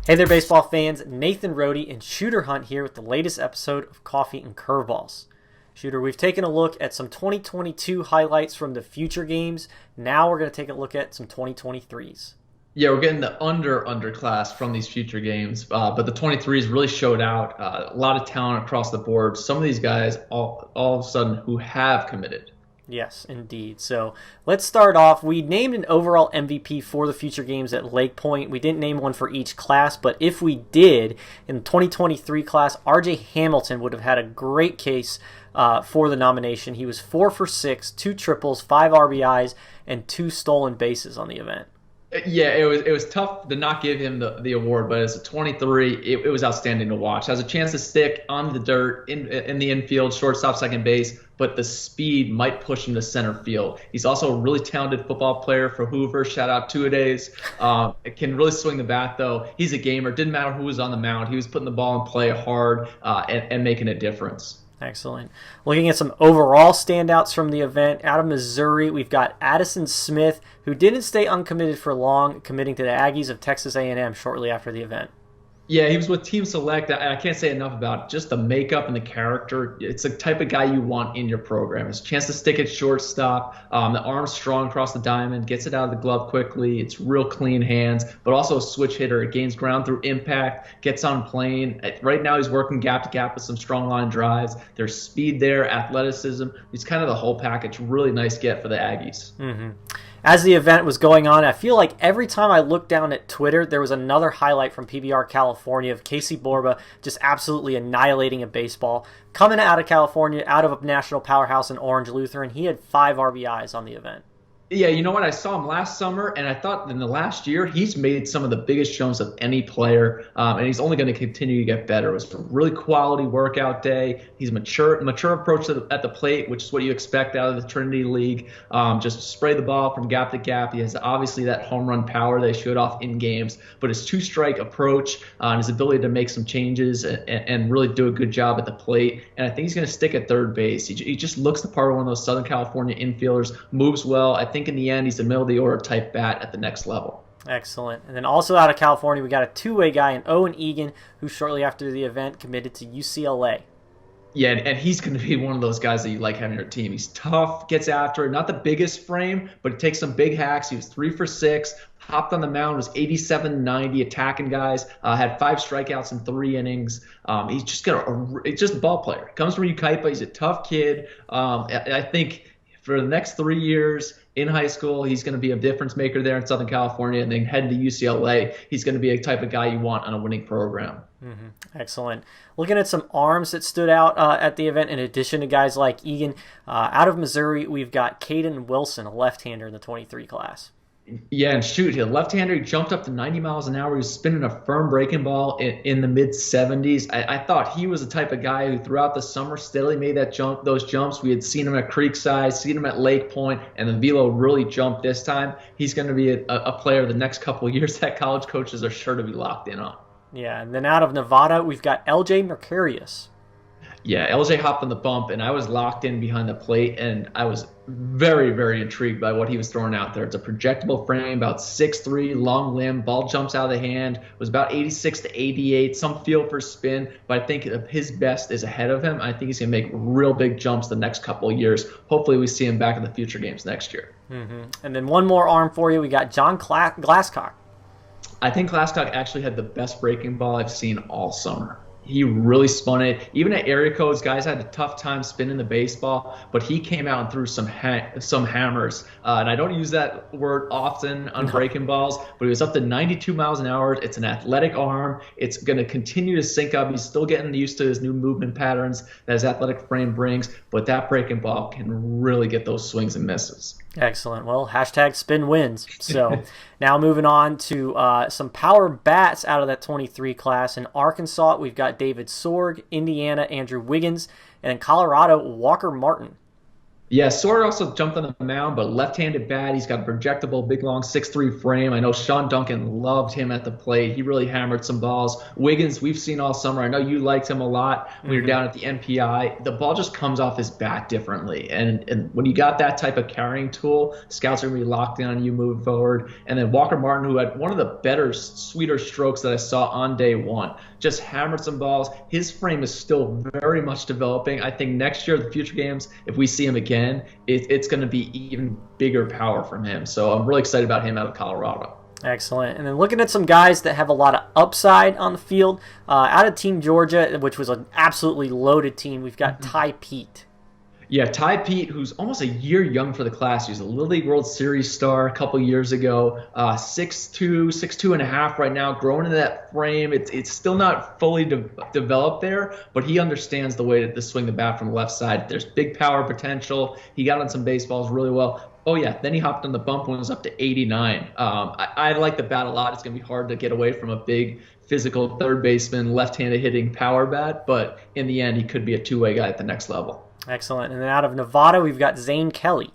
Hey there, baseball fans. Nathan Rohde and Shooter Hunt here with the latest episode of Coffee and Curveballs. Shooter, we've taken a look at some 2022 highlights from the future games. Now we're going to take a look at some 2023s. Yeah, we're getting the underclass from these future games, but the 23s really showed out. A lot of talent across the board. Some of these guys, all of a sudden, who have committed. Yes, indeed. So let's start off. We named an overall MVP for the future games at Lakepoint. We didn't name one for each class, but if we did, in the 2023 class, R.J. Hamilton would have had a great case for the nomination. He was 4 for 6, 2 triples, 5 RBIs, and 2 stolen bases on the event. Yeah, it was tough to not give him the award, but as a 23, it was outstanding to watch. Has a chance to stick on the dirt in the infield, shortstop, second base, but the speed might push him to center field. He's also a really talented football player for Hoover. Shout out Two-A-Days. Can really swing the bat, though. He's a gamer. Didn't matter who was on the mound. He was putting the ball in play hard and making a difference. Excellent. Looking at some overall standouts from the event, out of Missouri, we've got Addison Smith, who didn't stay uncommitted for long, committing to the Aggies of Texas A&M shortly after the event. Yeah, he was with Team Select. I can't say enough about it. Just the makeup and the character. It's the type of guy you want in your program. His chance to stick at shortstop. The arm's strong across the diamond, gets it out of the glove quickly. It's real clean hands, but also a switch hitter. It gains ground through impact, gets on plane. Right now he's working gap to gap with some strong line drives. There's speed there, athleticism. He's kind of the whole package. Really nice get for the Aggies. Mm-hmm. As the event was going on, I feel like every time I looked down at Twitter, there was another highlight from PBR California of Casey Borba just absolutely annihilating a baseball. Coming out of California, out of a national powerhouse in Orange Lutheran, he had 5 RBIs on the event. Yeah, you know what? I saw him last summer, and I thought in the last year he's made some of the biggest jumps of any player, and he's only going to continue to get better. It was a really quality workout day. He's mature approach at the plate, which is what you expect out of the Trinity League. Just spray the ball from gap to gap. He has obviously that home run power they showed off in games, but his 2-strike approach and his ability to make some changes and really do a good job at the plate. And I think he's going to stick at third base. He just looks the part of one of those Southern California infielders, moves well. I think in the end, he's a middle-of-the-order type bat at the next level. Excellent. And then also out of California, we got a two-way guy in Owen Egan, who shortly after the event committed to UCLA. Yeah, and he's going to be one of those guys that you like having on your team. He's tough, gets after it. Not the biggest frame, but he takes some big hacks. He was 3 for 6, hopped on the mound, was 87-90, attacking guys, had 5 strikeouts in 3 innings. He's just a ball player. Comes from Ukaipa. He's a tough kid. I think for the next 3 years in high school, he's going to be a difference maker there in Southern California, and then heading to UCLA, he's going to be a type of guy you want on a winning program. Mm-hmm. Excellent. Looking at some arms that stood out at the event, in addition to guys like Egan, out of Missouri, we've got Kayden Wilson, a left-hander in the 23 class. Yeah, and shoot, he left-hander, he jumped up to 90 miles an hour. He was spinning a firm breaking ball in the mid-70s. I thought he was the type of guy who throughout the summer steadily made those jumps. We had seen him at Creekside, seen him at Lakepoint, and the velo really jumped this time. He's going to be a player the next couple of years that college coaches are sure to be locked in on. Yeah, and then out of Nevada, we've got LJ Mercurius. Yeah, LJ hopped on the bump, and I was locked in behind the plate, and I was very, very intrigued by what he was throwing out there. It's a projectable frame, about 6'3", long limb, ball jumps out of the hand, was about 86 to 88, some feel for spin, but I think his best is ahead of him. I think he's going to make real big jumps the next couple of years. Hopefully we see him back in the future games next year. Mm-hmm. And then one more arm for you. We got John Glascock. I think Glascock actually had the best breaking ball I've seen all summer. He really spun it. Even at area codes, guys had a tough time spinning the baseball, but he came out and threw some hammers. And I don't use that word often on breaking balls, but he was up to 92 miles an hour. It's an athletic arm. It's going to continue to sync up. He's still getting used to his new movement patterns that his athletic frame brings, but that breaking ball can really get those swings and misses. Excellent. Well, hashtag spin wins. So now moving on to some power bats out of that 23 class. In Arkansas, we've got David Sorg, Indiana, Andrew Wiggins, and in Colorado, Walker Martin. Yeah, Sawyer also jumped on the mound, but left-handed bat. He's got a projectable, big, long 6'3" frame. I know Sean Duncan loved him at the plate. He really hammered some balls. Wiggins, we've seen all summer. I know you liked him a lot when you're down at the NPI. The ball just comes off his bat differently. And when you got that type of carrying tool, scouts are going to be locked in on you moving forward. And then Walker Martin, who had one of the better, sweeter strokes that I saw on day one, just hammered some balls. His frame is still very much developing. I think next year, the future games, if we see him again, it's going to be even bigger power from him. So I'm really excited about him out of Colorado. Excellent. And then looking at some guys that have a lot of upside on the field, out of Team Georgia, which was an absolutely loaded team, we've got Ty Pete. Yeah, Ty Pete, who's almost a year young for the class. He was a Little League World Series star a couple years ago. 6'2", 6'2.5" right now, growing into that frame. It's still not fully developed there, but he understands the way to swing the bat from the left side. There's big power potential. He got on some baseballs really well. Oh, yeah, then he hopped on the bump when it was up to 89. I like the bat a lot. It's going to be hard to get away from a big, physical third baseman, left-handed hitting power bat, but in the end, he could be a two-way guy at the next level. Excellent. And then out of Nevada, we've got Zane Kelly.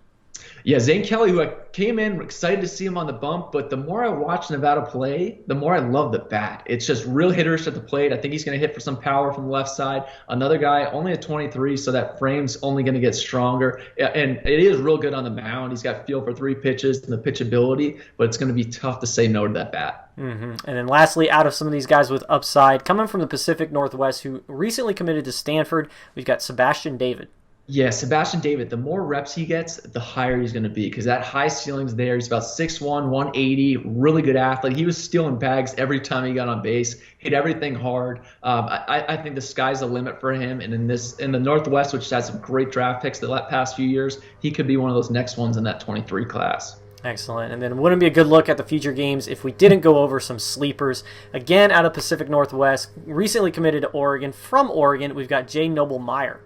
Yeah, Zane Kelly, who I came in excited to see him on the bump, but the more I watch Nevada play, the more I love the bat. It's just real hitters at the plate. I think he's going to hit for some power from the left side. Another guy, only at 23, so that frame's only going to get stronger. And it is real good on the mound. He's got feel for 3 pitches and the pitchability, but it's going to be tough to say no to that bat. And then lastly, out of some of these guys with upside, coming from the Pacific Northwest, who recently committed to Stanford, we've got Sebastian David. Yeah, Sebastian David, the more reps he gets, the higher he's going to be because that high ceiling's there. He's about 6'1", 180, really good athlete. He was stealing bags every time he got on base, hit everything hard. I think the sky's the limit for him. And in the Northwest, which has some great draft picks the past few years, he could be one of those next ones in that 23 class. Excellent. And then it wouldn't be a good look at the future games if we didn't go over some sleepers. Again, out of Pacific Northwest, recently committed to Oregon. From Oregon, we've got Noblemeyer.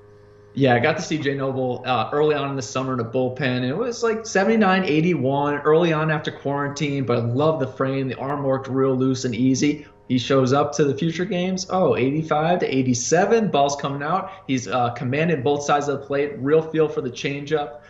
Yeah, I got to see Jay Noble early on in the summer in a bullpen. And it was like 79, 81 early on after quarantine, but I love the frame. The arm worked real loose and easy. He shows up to the future games. 85 to 87, ball's coming out. He's commanded both sides of the plate, real feel for the changeup.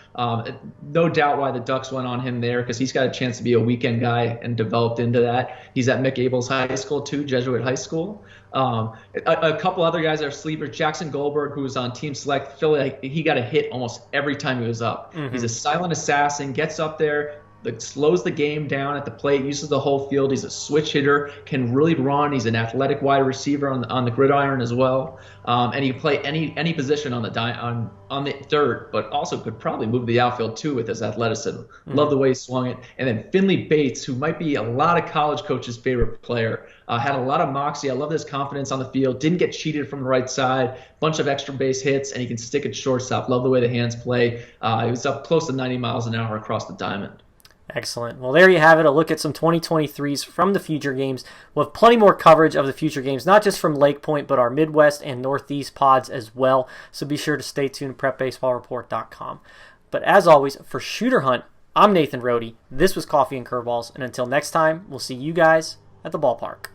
No doubt why the Ducks went on him there because he's got a chance to be a weekend guy and developed into that. He's at McAble's High School too, Jesuit High School. A couple other guys are sleepers. Jackson Goldberg, who was on Team Select, he got a hit almost every time he was up. He's a silent assassin, gets up there, slows the game down at the plate, uses the whole field. He's a switch hitter, can really run. He's an athletic wide receiver on the gridiron as well, and he can play any position on the dirt, but also could probably move the outfield too with his athleticism. Love the way he swung it. And then Finley Bates, who might be a lot of college coaches' favorite player, had a lot of moxie. I love his confidence on the field. Didn't get cheated from the right side. Bunch of extra base hits, and he can stick at shortstop. Love the way the hands play. He was up close to 90 miles an hour across the diamond. Excellent. Well, there you have it, a look at some 2023s from the future games. We'll have plenty more coverage of the future games, not just from Lakepoint, but our Midwest and Northeast pods as well. So be sure to stay tuned, prepbaseballreport.com. But as always, for Shooter Hunt, I'm Nathan Rohde. This was Coffee and Curveballs, and until next time, we'll see you guys at the ballpark.